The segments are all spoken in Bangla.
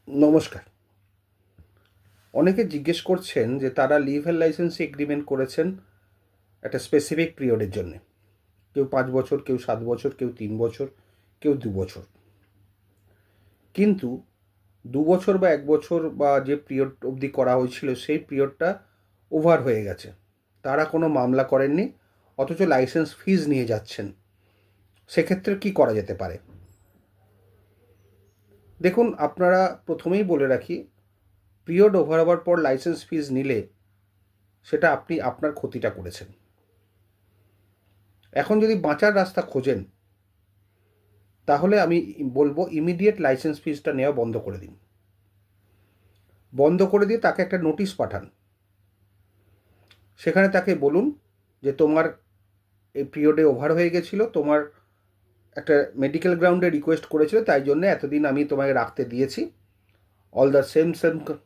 নমস্কার। অনেকে জিজ্ঞেস করছেন যে তারা লিভ এন্ড লাইসেন্স এগ্রিমেন্ট করেছেন একটা স্পেসিফিক পিরিয়ডের জন্যে। কেউ 5 বছর, কেউ 7 বছর, কেউ 3 বছর, কেউ 2 বছর। কিন্তু 2 বছর বা 1 বছর বা যে পিরিয়ড অবধি করা হয়েছিল সেই পিরিয়ডটা ওভার হয়ে গেছে। তারা কোনো মামলা করেননি, অথচ লাইসেন্স ফিজ নিয়ে যাচ্ছেন। সেক্ষেত্রে কী করা যেতে পারে? দেখুন, আপনারা প্রথমেই বলে রাখি, পিরিয়ড ওভার হওয়ার পর লাইসেন্স ফিজ নিলে সেটা আপনি আপনার ক্ষতিটা করেছেন। এখন যদি বাঁচার রাস্তা খোঁজেন, তাহলে আমি বলবো ইমিডিয়েট লাইসেন্স ফিজটা নেওয়া বন্ধ করে দিন। বন্ধ করে দিয়ে তাকে একটা নোটিশ পাঠান। সেখানে তাকে বলুন যে তোমার এই পিরিয়ডে ওভার হয়ে গেছিলো, তোমার একটা মেডিকেল গ্রাউন্ডে রিকোয়েস্ট করেছিল, তাই জন্য এতদিন আমি তোমাকে রাখতে দিয়েছি। All the same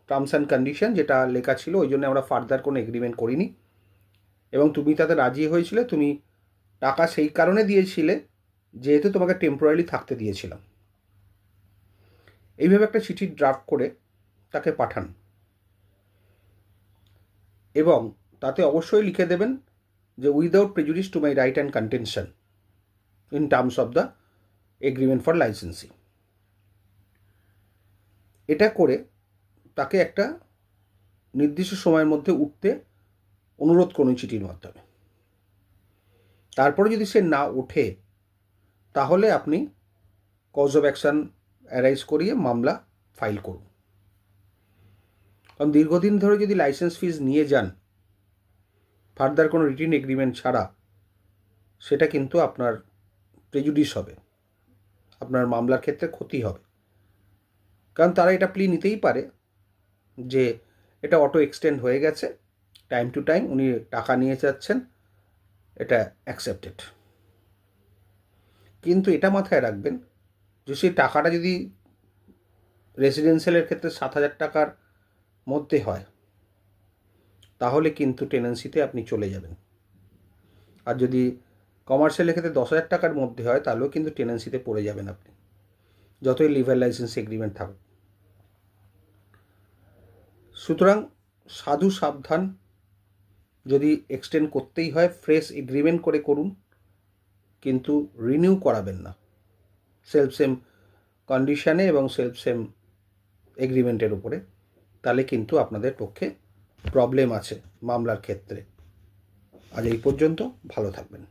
terms and condition যেটা লেখা ছিল, ওই জন্য আমরা ফার্দার কোনো এগ্রিমেন্ট করিনি, এবং তুমি তাতে রাজি হয়েছিলে। তুমি টাকা সেই কারণে দিয়েছিলে যেহেতু তোমাকে টেম্পোরারি থাকতে দিয়েছিলাম। এইভাবে একটা চিঠি ড্রাফট করে তাকে পাঠান, এবং তাতে অবশ্যই লিখে দেবেন যে without prejudice to my right and contention in terms of the agreement for licensing. এটা করে তাকে একটা নির্দিষ্ট সময়ের মধ্যে উঠতে অনুরোধ করুন চিঠির মাধ্যমে। তারপরে যদি সে না ওঠে, তাহলে আপনি কজ অফ অ্যাকশন অ্যারাইজ করিয়ে মামলা ফাইল করুন। কারণ দীর্ঘদিন ধরে যদি লাইসেন্স ফিজ নিয়ে যান ফার্দার কোনো রিটেন এগ্রিমেন্ট ছাড়া, সেটা কিন্তু আপনার প্রেজুডিস হবে, আপনার মামলার ক্ষেত্রে ক্ষতি হবে। কারণ তারা এটা প্লি নিতেই পারে যে এটা অটো এক্সটেন্ড হয়ে গেছে, টাইম টু টাইম উনি টাকা নিয়ে যাচ্ছেন, এটা অ্যাকসেপ্টেড। কিন্তু এটা মাথায় রাখবেন যে সেই টাকাটা যদি রেসিডেন্সিয়ালের ক্ষেত্রে 7,000 টাকার মধ্যে হয়, তাহলে কিন্তু টেনেন্সিতে আপনি চলে যাবেন। আর যদি কমার্শিয়ালের ক্ষেত্রে 10,000 টাকার মধ্যে হয়, তাহলেও কিন্তু টেনেন্সিতে পড়ে যাবেন আপনি, যতই লিভার লাইসেন্স এগ্রিমেন্ট থাকুক। সুতরাং সাধু সাবধান, যদি এক্সটেন্ড করতেই হয় ফ্রেশ এগ্রিমেন্ট করে করুন, কিন্তু রিনিউ করাবেন না সেলফ সেম কন্ডিশানে এবং সেলফ সেম এগ্রিমেন্টের উপরে। তাহলে কিন্তু আপনাদের পক্ষে প্রবলেম আছে মামলার ক্ষেত্রে। আজ এই পর্যন্ত। ভালো থাকবেন।